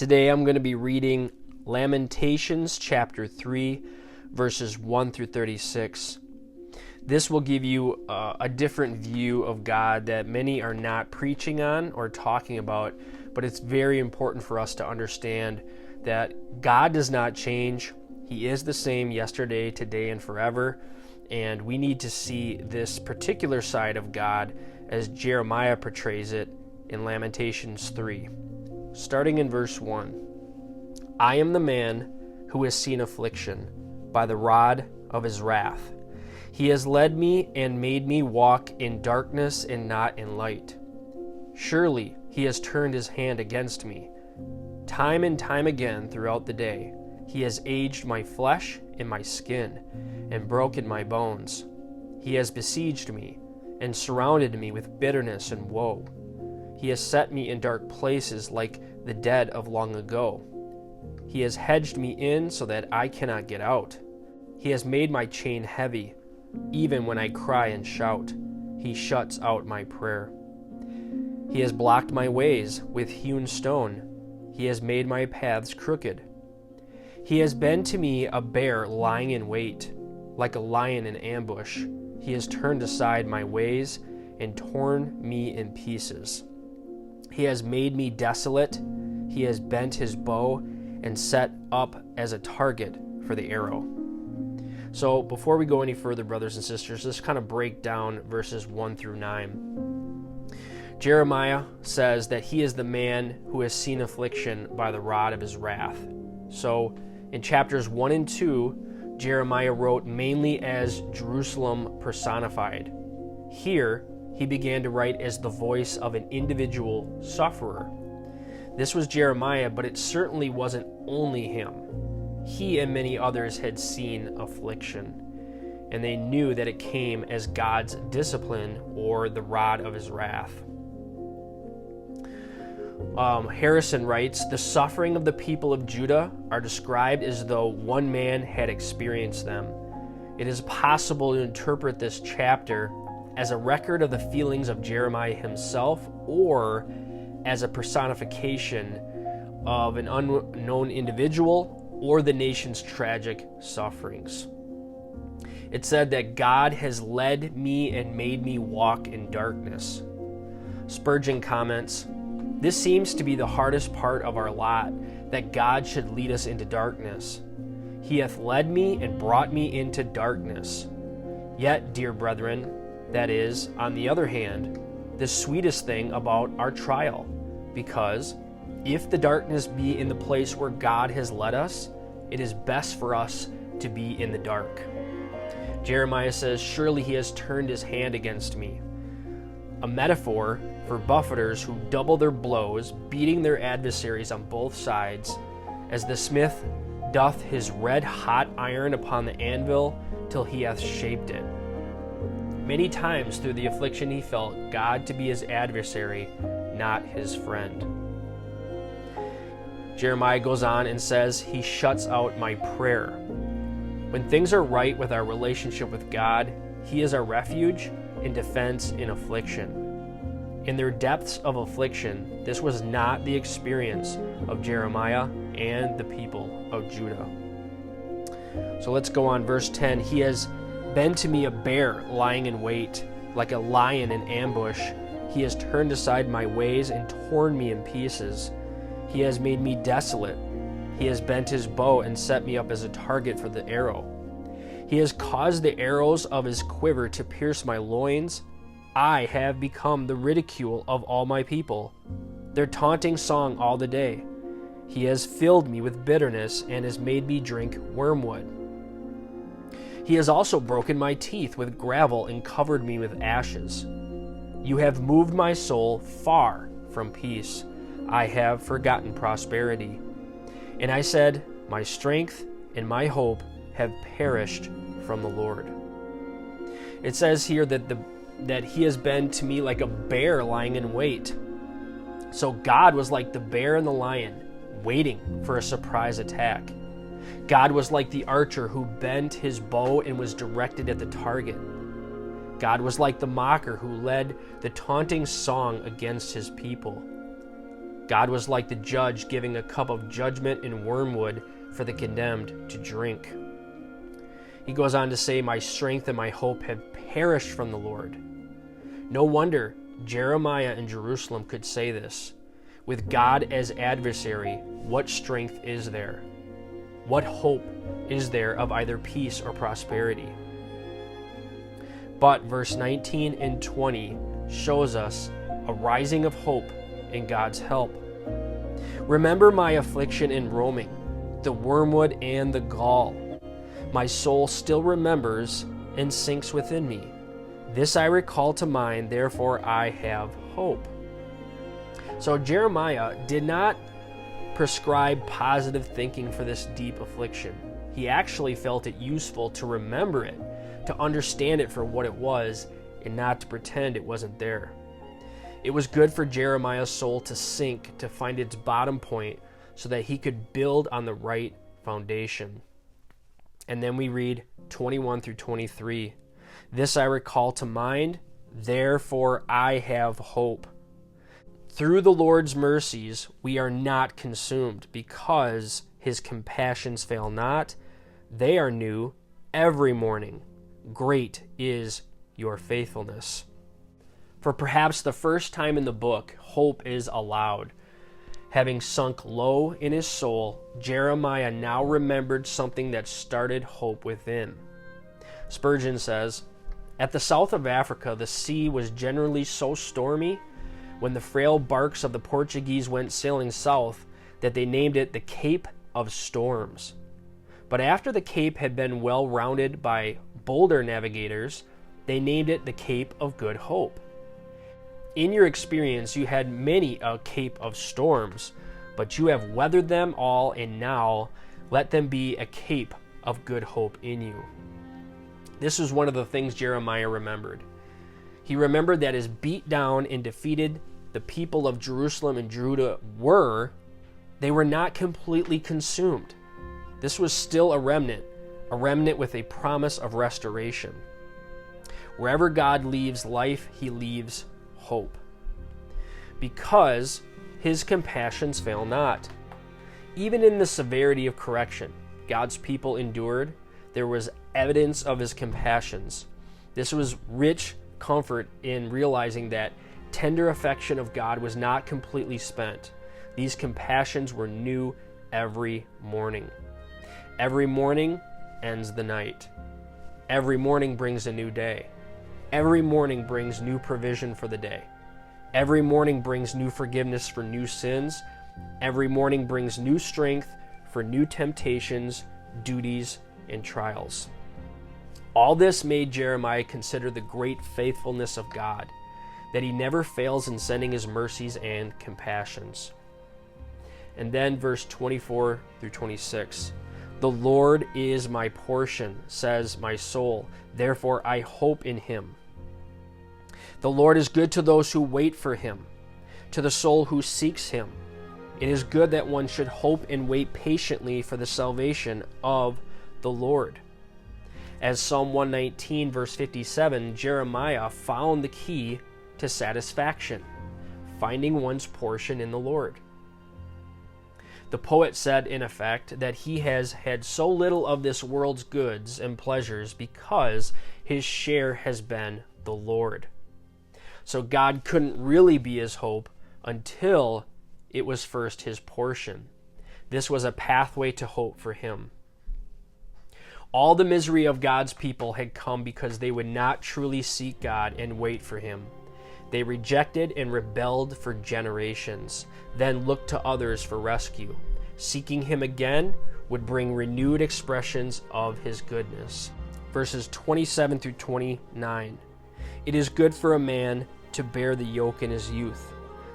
Today I'm going to be reading Lamentations chapter 3, verses 1 through 36. This will give you a different view of God that many are not preaching on or talking about, but it's very important for us to understand that God does not change. He is the same yesterday, today, and forever, and we need to see this particular side of God as Jeremiah portrays it in Lamentations 3. Starting in verse 1, I am the man who has seen affliction by the rod of his wrath. He has led me and made me walk in darkness and not in light. Surely he has turned his hand against me. Time and time again throughout the day, he has aged my flesh and my skin and broken my bones. He has besieged me and surrounded me with bitterness and woe. He has set me in dark places like the dead of long ago. He has hedged me in so that I cannot get out. He has made my chain heavy. Even when I cry and shout, he shuts out my prayer. He has blocked my ways with hewn stone. He has made my paths crooked. He has been to me a bear lying in wait, like a lion in ambush. He has turned aside my ways and torn me in pieces. He has made me desolate. He has bent his bow and set up as a target for the arrow. So before we go any further, brothers and sisters, let's kind of break down verses 1 through 9. Jeremiah says that he is the man who has seen affliction by the rod of his wrath. So in chapters 1 and 2, Jeremiah wrote mainly as Jerusalem personified. Here, he began to write as the voice of an individual sufferer. This was Jeremiah, but it certainly wasn't only him. He and many others had seen affliction, and they knew that it came as God's discipline or the rod of his wrath. Harrison writes, the suffering of the people of Judah are described as though one man had experienced them. It is possible to interpret this chapter as a record of the feelings of Jeremiah himself or as a personification of an unknown individual or the nation's tragic sufferings. It said that God has led me and made me walk in darkness. Spurgeon comments, this seems to be the hardest part of our lot, that God should lead us into darkness. He hath led me and brought me into darkness. Yet, dear brethren, that is, on the other hand, the sweetest thing about our trial, because if the darkness be in the place where God has led us, it is best for us to be in the dark. Jeremiah says, surely he has turned his hand against me. A metaphor for buffeters who double their blows, beating their adversaries on both sides, as the smith doth his red-hot iron upon the anvil till he hath shaped it. Many times through the affliction he felt God to be his adversary, not his friend. Jeremiah goes on and says, he shuts out my prayer. When things are right with our relationship with God, he is our refuge and defense in affliction. In their depths of affliction, this was not the experience of Jeremiah and the people of Judah. So let's go on, verse 10. He has been to me a bear lying in wait, like a lion in ambush. He has turned aside my ways and torn me in pieces. He has made me desolate. He has bent his bow and set me up as a target for the arrow. He has caused the arrows of his quiver to pierce my loins. I have become the ridicule of all my people, their taunting song all the day. He has filled me with bitterness and has made me drink wormwood. He has also broken my teeth with gravel and covered me with ashes. You have moved my soul far from peace. I have forgotten prosperity. And I said, my strength and my hope have perished from the Lord. It says here that he has been to me like a bear lying in wait. So God was like the bear and the lion, waiting for a surprise attack. God was like the archer who bent his bow and was directed at the target. God was like the mocker who led the taunting song against his people. God was like the judge giving a cup of judgment and wormwood for the condemned to drink. He goes on to say, my strength and my hope have perished from the Lord. No wonder Jeremiah in Jerusalem could say this. With God as adversary, what strength is there? What hope is there of either peace or prosperity? But verse 19 and 20 shows us a rising of hope in God's help. Remember my affliction in roaming, the wormwood and the gall. My soul still remembers and sinks within me. This I recall to mind, therefore I have hope. So Jeremiah did not prescribe positive thinking for this deep affliction. He actually felt it useful to remember it, to understand it for what it was, and not to pretend it wasn't there. It was good for Jeremiah's soul to sink, to find its bottom point, so that he could build on the right foundation. And then we read 21 through 23. This I recall to mind, therefore I have hope. Through the Lord's mercies we are not consumed, because his compassions fail not. They are new every morning. Great is your faithfulness. For perhaps the first time in the book, hope is allowed. Having sunk low in his soul, Jeremiah now remembered something that started hope within. Spurgeon says, at the south of Africa, the sea was generally so stormy when the frail barks of the Portuguese went sailing south that they named it the Cape of Storms. But after the Cape had been well rounded by bolder navigators, they named it the Cape of Good Hope. In your experience, you had many a Cape of Storms, but you have weathered them all, and now let them be a Cape of Good Hope in you. This was one of the things Jeremiah remembered. He remembered that as beat down and defeated the people of Jerusalem and Judah were, they were not completely consumed. This was still a remnant with a promise of restoration. Wherever God leaves life, he leaves hope, because his compassions fail not. Even in the severity of correction God's people endured, there was evidence of his compassions. This was rich comfort in realizing that tender affection of God was not completely spent. These compassions were new every morning. Every morning ends the night. Every morning brings a new day. Every morning brings new provision for the day. Every morning brings new forgiveness for new sins. Every morning brings new strength for new temptations, duties, and trials. All this made Jeremiah consider the great faithfulness of God, that he never fails in sending his mercies and compassions. And then verse 24 through 26. The Lord is my portion, says my soul, therefore I hope in him. The Lord is good to those who wait for him, to the soul who seeks him. It is good that one should hope and wait patiently for the salvation of the Lord. As Psalm 119 verse 57, Jeremiah found the key to satisfaction, finding one's portion in the Lord. The poet said, in effect, that he has had so little of this world's goods and pleasures because his share has been the Lord. So God couldn't really be his hope until it was first his portion. This was a pathway to hope for him. All the misery of God's people had come because they would not truly seek God and wait for him. They rejected and rebelled for generations, then looked to others for rescue. Seeking him again would bring renewed expressions of his goodness. Verses 27 through 29. It is good for a man to bear the yoke in his youth.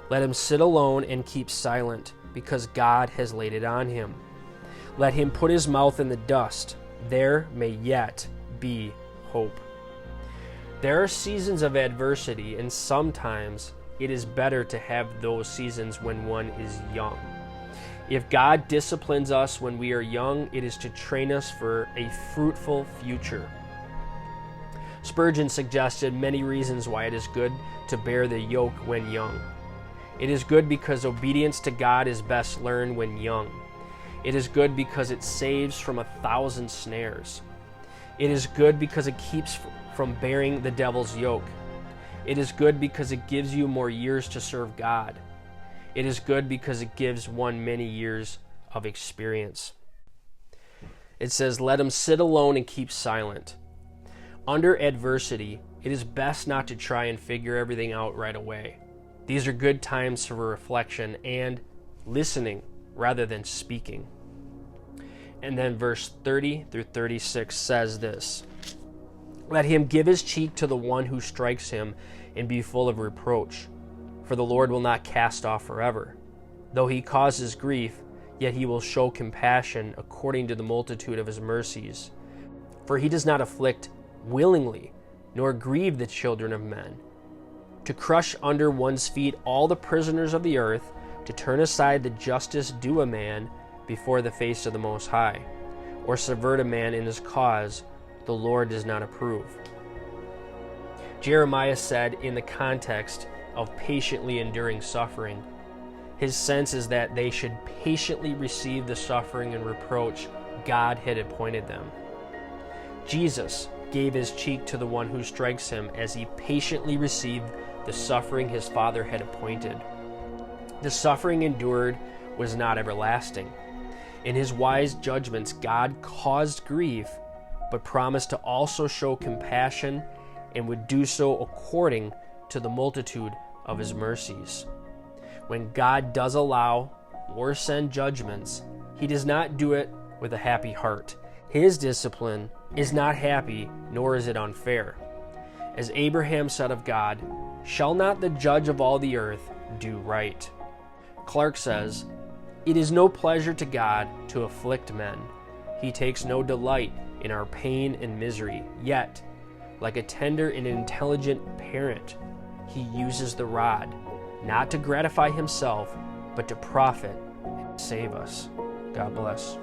Let him sit alone and keep silent, because God has laid it on him. Let him put his mouth in the dust. There may yet be hope. There are seasons of adversity, and sometimes it is better to have those seasons when one is young. If God disciplines us when we are young, it is to train us for a fruitful future. Spurgeon suggested many reasons why it is good to bear the yoke when young. It is good because obedience to God is best learned when young. It is good because it saves from 1,000 snares. It is good because it keeps from bearing the devil's yoke. It is good because it gives you more years to serve God. It is good because it gives one many years of experience. It says, let him sit alone and keep silent. Under adversity, it is best not to try and figure everything out right away. These are good times for reflection and listening rather than speaking. And then verse 30 through 36 says this, let him give his cheek to the one who strikes him and be full of reproach, for the Lord will not cast off forever. Though he causes grief, yet he will show compassion according to the multitude of his mercies. For he does not afflict willingly, nor grieve the children of men. To crush under one's feet all the prisoners of the earth, to turn aside the justice due a man before the face of the Most High, or subvert a man in his cause, the Lord does not approve. Jeremiah said in the context of patiently enduring suffering, his sense is that they should patiently receive the suffering and reproach God had appointed them. Jesus gave his cheek to the one who strikes him as he patiently received the suffering his Father had appointed. The suffering endured was not everlasting. In his wise judgments, God caused grief, but promised to also show compassion and would do so according to the multitude of his mercies. When God does allow or send judgments, he does not do it with a happy heart. His discipline is not happy, nor is it unfair. As Abraham said of God, shall not the judge of all the earth do right? Clark says, it is no pleasure to God to afflict men. He takes no delight in our pain and misery. Yet, like a tender and intelligent parent, he uses the rod, not to gratify himself, but to profit and save us. God bless.